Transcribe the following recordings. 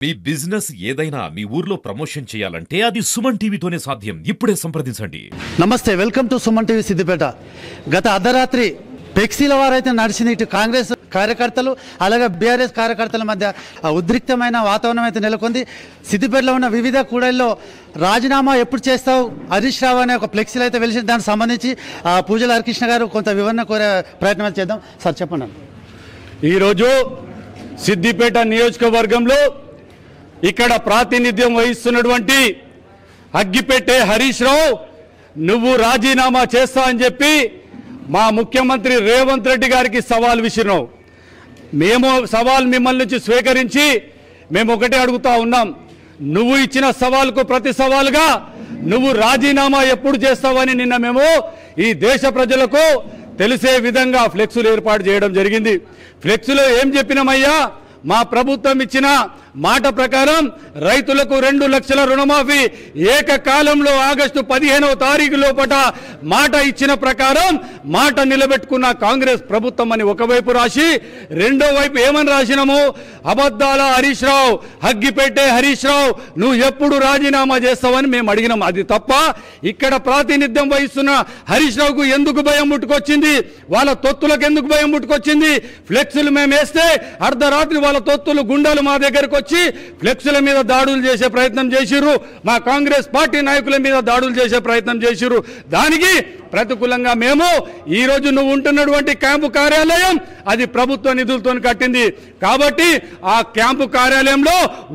మీ business ఏదైనా మీ ఊర్లో promotion చేయాలంటే అది సుమన్ టీవీతోనే సాధ్యం. ఇప్పుడే సంప్రదించండి. నమస్తే, welcome to Suman TV Siddipet. గత అర్ధరాత్రి పెక్సీల వారైతే నడిచింది. ఇటు కాంగ్రెస్ కార్యకర్తలు అలాగే బీఆర్ఎస్ కార్యకర్తల మధ్య ఉద్రిక్తమైన వాతావరణం అయితే నెలకొంది. సిద్దిపేటలో ఉన్న వివిధ కూడళ్లలో రాజీనామా ఎప్పుడు చేస్తావు హరీష్ రావు అనే ఒక ఫ్లెక్సీలు అయితే వెలిసింది. దానికి సంబంధించి పూజల హరికృష్ణ గారు కొంత వివరణ కోరే ప్రయత్నం చేద్దాం. సార్ చెప్పండి. ఈరోజు సిద్దిపేట నియోజకవర్గంలో ఇక్కడ ప్రాతినిధ్యం వహిస్తున్నటువంటి అగ్గిపెట్టే హరీష్ రావు నువ్వు రాజీనామా చేస్తా అని చెప్పి మా ముఖ్యమంత్రి రేవంత్ రెడ్డి గారికి సవాల్ విసిరినావు. మేము సవాల్ మిమ్మల్ని నుంచి స్వీకరించి మేము ఒకటే అడుగుతా ఉన్నాం, నువ్వు ఇచ్చిన సవాల్కు ప్రతి సవాలుగా నువ్వు రాజీనామా ఎప్పుడు చేస్తావని నిన్న మేము ఈ దేశ ప్రజలకు తెలిసే విధంగా ఫ్లెక్సులు ఏర్పాటు చేయడం జరిగింది. ఫ్లెక్సులో ఏం చెప్పినామయ్యా, మా ప్రభుత్వం ఇచ్చిన మాట ప్రకారం రైతులకు 2 లక్షల రుణమాఫీ ఏకకాలంలో ఆగస్టు 15వ తారీఖు లోపట మాట ఇచ్చిన ప్రకారం మాట నిలబెట్టుకున్న కాంగ్రెస్ ప్రభుత్వం అని ఒకవైపు రాసి, రెండో వైపు ఏమని రాసినాము, అబద్ధాల హరీష్ రావు, అగ్గిపెట్టే హరీష్ రావు నువ్వు ఎప్పుడు రాజీనామా చేస్తావని మేము అడిగినాం. అది తప్ప ఇక్కడ ప్రాతినిధ్యం వహిస్తున్న హరీష్ రావుకు ఎందుకు భయం పుట్టుకొచ్చింది, వాళ్ళ తొత్తులకు ఎందుకు భయం పుట్టుకొచ్చింది? ఫ్లెక్సులు మేము వేస్తే అర్ధరాత్రి వాళ్ళ తొత్తులు గుండాలు మా దగ్గరకు వచ్చి ఫ్లెక్సుల మీద దాడులు చేసే ప్రయత్నం చేసిర్రు, మా కాంగ్రెస్ పార్టీ నాయకుల మీద దాడులు చేసే ప్రయత్నం చేసిర్రు. దానికి ప్రతికూలంగా మేము ఈరోజు నువ్వు ఉంటున్నటువంటి క్యాంపు కార్యాలయం అది ప్రభుత్వ నిధులతో కట్టింది కాబట్టి ఆ క్యాంపు కార్యాలయంలో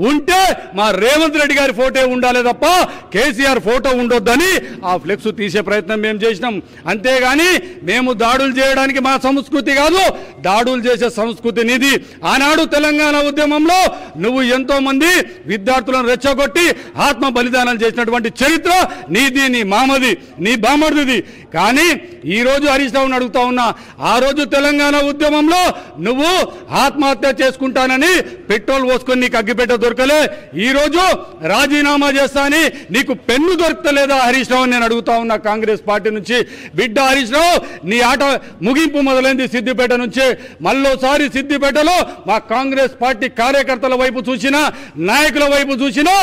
ఉంటే మా రేవంత్ రెడ్డి గారి ఫోటో ఉండాలి తప్ప కేసీఆర్ ఫోటో ఉండొద్దని ఆ ఫ్లెక్స్ తీసే ప్రయత్నం మేము చేసినాం. అంతేగాని మేము దాడులు చేయడానికి మా సంస్కృతి కాదు, దాడులు చేసే సంస్కృతి నీది. ఆనాడు తెలంగాణ ఉద్యమంలో నువ్వు ఎంతో మంది విద్యార్థులను రెచ్చగొట్టి ఆత్మ బలిదానం చేసినటువంటి చరిత్ర నీది, నీ మామది, నీ బామర్దిది. కానీ ఈ రోజు హరీష్ రావుని అడుగుతా ఉన్నా, ఆ రోజు తెలంగాణ ఉద్యమంలో నువ్వు ఆత్మహత్య చేసుకుంటానని పెట్రోల్ పోసుకొని నీకు అగ్గిపెట్ట దొరకలే, ఈ రోజు రాజీనామా చేస్తా అని నీకు పెన్ను దొరకలేదా హరీష్ రావు? నేను అడుగుతా ఉన్నా కాంగ్రెస్ పార్టీ నుంచి. బిడ్డ హరీష్ రావు, నీ ఆట ముగింపు మొదలైంది సిద్దిపేట నుంచే. మళ్ళోసారి సిద్దిపేటలో మా కాంగ్రెస్ పార్టీ కార్యకర్తల వైపు చూసినా, నాయకుల వైపు చూసినా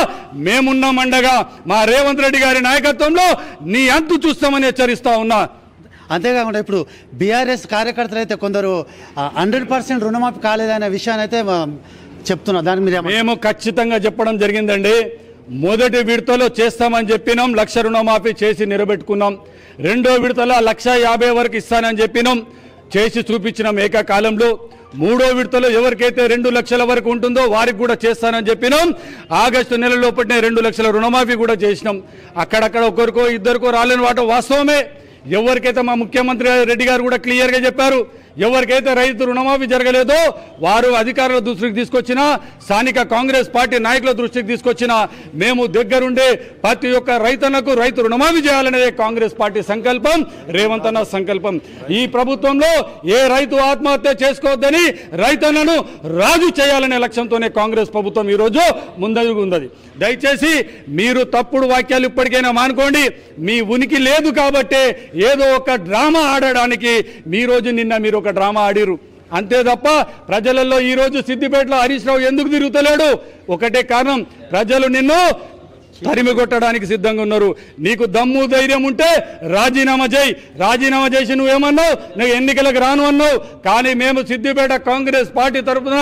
మేమున్నామండగా మా రేవంత్ రెడ్డి గారి నాయకత్వంలో నీ అంతు చూస్తామని హెచ్చరిస్తా ఉన్నా. అంతేకాకుండా ఇప్పుడు బీఆర్ఎస్ కార్యకర్తలు అయితే కొందరు 100% రుణమాఫీ కాలేదనే విషయాన్ని అయితే చెప్తున్నారు. దాని మీద మేము ఖచ్చితంగా చెప్పడం జరిగిందండి. మొదటి విడతలో చేస్తామని చెప్పినాం, 1 లక్ష రుణమాఫీ చేసి నిలబెట్టుకున్నాం. రెండో విడతలో 1,50,000 వరకు ఇస్తానని చెప్పినాం, చేసి చూపించినాం ఏకకాలంలో. మూడో విడతలో ఎవరికైతే 2 లక్షల వరకు ఉంటుందో వారికి కూడా చేస్తానని చెప్పినాం. ఆగస్టు నెల లోపలనే 2 లక్షల రుణమాఫీ కూడా చేసినాం. అక్కడక్కడ ఒకరికో ఇద్దరికో రాలేని వాట వాస్తవమే. ఎవరికైతే మా ముఖ్యమంత్రి రెడ్డి గారు కూడా క్లియర్గా చెప్పారు, ఎవరికైతే రైతు రుణమాఫీ జరగలేదో వారు అధికారుల దృష్టికి తీసుకొచ్చినా, స్థానిక కాంగ్రెస్ పార్టీ నాయకుల దృష్టికి తీసుకొచ్చినా మేము దగ్గరుండే ప్రతి ఒక్క రైతన్నకు రైతు రుణమాఫీ చేయాలనేదే కాంగ్రెస్ పార్టీ సంకల్పం, రేవంత్ అన్న సంకల్పం. ఈ ప్రభుత్వంలో ఏ రైతు ఆత్మహత్య చేసుకోవద్దని రైతన్నను రాజు చేయాలనే లక్ష్యంతోనే కాంగ్రెస్ ప్రభుత్వం ఈరోజు ముందడుగు ఉన్నది. దయచేసి మీరు తప్పుడు వాక్యాలు ఇప్పటికైనా మానుకోండి. మీ ఉనికి లేదు కాబట్టే ఏదో ఒక డ్రామా ఆడడానికి నిన్న మీరు ఒక డ్రామా ఆడిరు అంతే తప్ప ప్రజలలో ఈ రోజు సిద్దిపేటలో హరీష్ రావు ఎందుకు తిరుగుతలేడు? ఒకటే కారణం, ప్రజలు నిన్ను తరిమి కొట్టడానికి సిద్ధంగా ఉన్నారు. నీకు దమ్ము ధైర్యం ఉంటే రాజీనామా చేయి. రాజీనామా చేసి నువ్వేమన్నావు, నువ్వు ఎన్నికలకు రాను అన్నావు. కానీ మేము సిద్దిపేట కాంగ్రెస్ పార్టీ తరఫున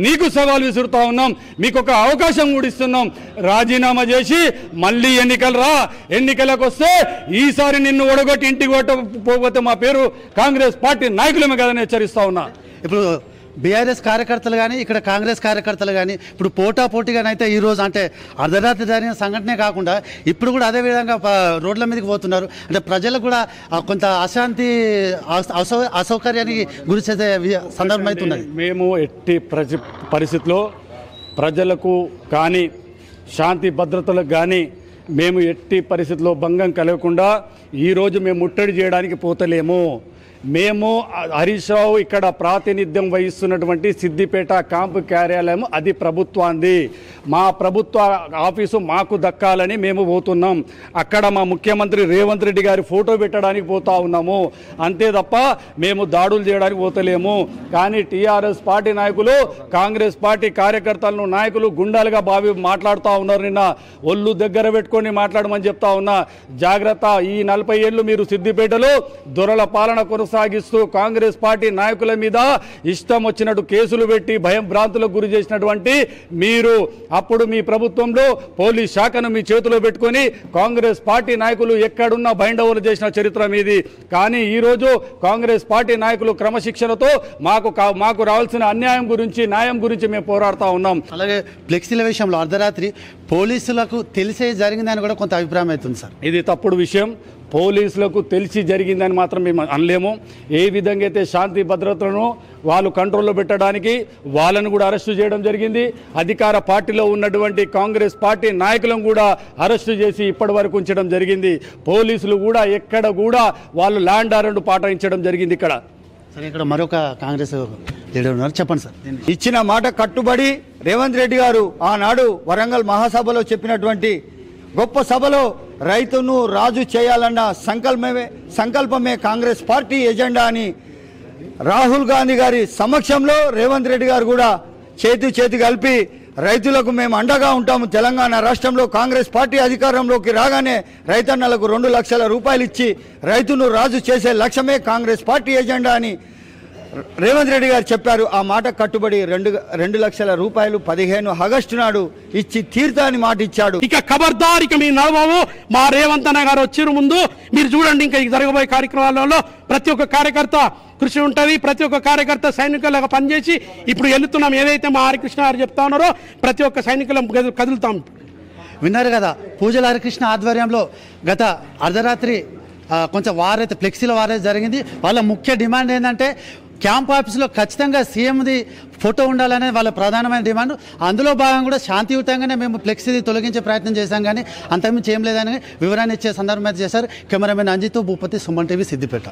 నీకు సవాల్ విసురుతా ఉన్నాం, మీకు ఒక అవకాశం కూడా ఇస్తున్నాం. రాజీనామా చేసి మళ్ళీ ఎన్నికలు రా. ఎన్నికలకు వస్తే ఈసారి నిన్ను ఒడగొట్టి ఇంటికి పోతే మా పేరు కాంగ్రెస్ పార్టీ నాయకులమే కదని హెచ్చరిస్తా ఉన్నా. ఇప్పుడు బీఆర్ఎస్ కార్యకర్తలు కానీ ఇక్కడ కాంగ్రెస్ కార్యకర్తలు కానీ ఇప్పుడు పోటాపోటీగానైతే ఈరోజు అంటే అర్ధరాత్రి జరిగిన సంఘటనే కాకుండా ఇప్పుడు కూడా అదే విధంగా రోడ్ల మీదకి పోతున్నారు. అంటే ప్రజలకు కూడా కొంత అశాంతి అసౌకర్యానికి గురి చేసే సందర్భం అవుతున్నది. మేము ఎట్టి పరిస్థితిలో ప్రజలకు కానీ శాంతి భద్రతలకు కానీ మేము ఎట్టి పరిస్థితిలో భంగం కలగకుండా ఈరోజు మేము ముట్టడి చేయడానికి పోతలేము. మేము హరీష్ రావు ఇక్కడ ప్రాతినిధ్యం వహిస్తున్నటువంటి సిద్దిపేట క్యాంపు కార్యాలయం అది ప్రభుత్వాన్ని, మా ప్రభుత్వ ఆఫీసు మాకు దక్కాలని మేము పోతున్నాం. అక్కడ మా ముఖ్యమంత్రి రేవంత్ రెడ్డి గారి ఫోటో పెట్టడానికి పోతా ఉన్నాము, అంతే తప్ప మేము దాడులు చేయడానికి పోతలేము. కానీ టీఆర్ఎస్ పార్టీ నాయకులు కాంగ్రెస్ పార్టీ కార్యకర్తలను నాయకులు గుండాలుగా భావి మాట్లాడుతూ ఉన్నారు. నిన్న ఒళ్ళు దగ్గర పెట్టుకొని మాట్లాడమని చెప్తా ఉన్నా. జాగ్రత్త, ఈ 40 ఏళ్ళు మీరు సిద్దిపేటలో దొరల పాలన కొనసాగిస్తూ కాంగ్రెస్ పార్టీ నాయకుల మీద ఇష్టం వచ్చినట్టు కేసులు పెట్టి భయం భ్రాంతులకు గురి చేసినటువంటి మీరు అప్పుడు మీ ప్రభుత్వంలో పోలీస్ శాఖను మీ చేతిలో పెట్టుకొని కాంగ్రెస్ పార్టీ నాయకులు ఎక్కడున్నా బైండ్ ఓవర్ చేసిన చరిత్ర మీది. కానీ ఈరోజు కాంగ్రెస్ పార్టీ నాయకులు క్రమశిక్షణతో మాకు రావాల్సిన అన్యాయం గురించి న్యాయం గురించి మేము పోరాడుతూ ఉన్నాం. అలాగే ఫ్లెక్సీల విషయంలో అర్ధరాత్రి పోలీసులకు తెలిసే జరిగిందని కూడా కొంత అభిప్రాయం అవుతుంది సార్. ఇది తప్పుడు విషయం. పోలీసులకు తెలిసి జరిగిందని మాత్రం మేము అనలేము. ఏ విధంగా అయితే శాంతి భద్రతలను వాళ్ళు కంట్రోల్లో పెట్టడానికి వాళ్ళను కూడా అరెస్టు చేయడం జరిగింది. అధికార పార్టీలో ఉన్నటువంటి కాంగ్రెస్ పార్టీ నాయకులను కూడా అరెస్టు చేసి ఇప్పటి వరకు ఉంచడం జరిగింది. పోలీసులు కూడా ఎక్కడ కూడా వాళ్ళు ల్యాండ్ ఆర్డర్ పాటించడం జరిగింది. ఇక్కడ మరొక కాంగ్రెస్ లీడర్ ఉన్నారు, చెప్పండి సార్. ఇచ్చిన మాట కట్టుబడి రేవంత్ రెడ్డి గారు ఆనాడు వరంగల్ మహాసభలో చెప్పినటువంటి గొప్ప సభలో రైతును రాజు చేయాలన్న సంకల్పమే కాంగ్రెస్ పార్టీ ఎజెండా అని రాహుల్ గాంధీ గారి సమక్షంలో రేవంత్ రెడ్డి గారు కూడా చేతి కలిపి రైతులకు మేము అండగా ఉంటాము. తెలంగాణ రాష్ట్రంలో కాంగ్రెస్ పార్టీ అధికారంలోకి రాగానే రైతన్నలకు 2 లక్షల రూపాయలు ఇచ్చి రైతును రాజు చేసే లక్ష్యమే కాంగ్రెస్ పార్టీ ఎజెండా అని రేవంత్ రెడ్డి గారు చెప్పారు. ఆ మాట కట్టుబడి 2 లక్షల రూపాయలు 15 ఆగస్టు నాడు ఇచ్చి తీర్థ అని మాట ఇచ్చాడు. ఇక ఖబర్దార్, ఇక మీ నడవవు. మా రేవంత్ అన్న గారు వచ్చిన ముందు మీరు చూడండి, ఇంకా జరగబోయే కార్యక్రమాలలో ప్రతి ఒక్క కార్యకర్త కృషి ఉంటుంది. ప్రతి ఒక్క కార్యకర్త సైనికులుగా పనిచేసి ఇప్పుడు వెళుతున్నాం. ఏదైతే మా హరికృష్ణ గారు చెప్తా ఉన్నారో ప్రతి ఒక్క సైనికులం కదులుతాం. విన్నారు కదా, పూజల హరికృష్ణ ఆధ్వర్యంలో గత అర్ధరాత్రి కొంచెం వారైతే ఫ్లెక్సీల వారైతే జరిగింది. వాళ్ళ ముఖ్య డిమాండ్ ఏంటంటే క్యాంప్ ఆఫీసులో ఖచ్చితంగా సీఎంది ఫోటో ఉండాలనే వాళ్ళ ప్రధానమైన డిమాండ్. అందులో భాగంగా కూడా శాంతియుతంగానే మేము ఫ్లెక్సీని తొలగించే ప్రయత్నం చేశాం, కానీ అంతకుమించి ఏం లేదని వివరాన్ని ఇచ్చే సందర్భం అయితే చేశారు. Cameraman Anjith, Bhupathi, Suman TV, Siddipet.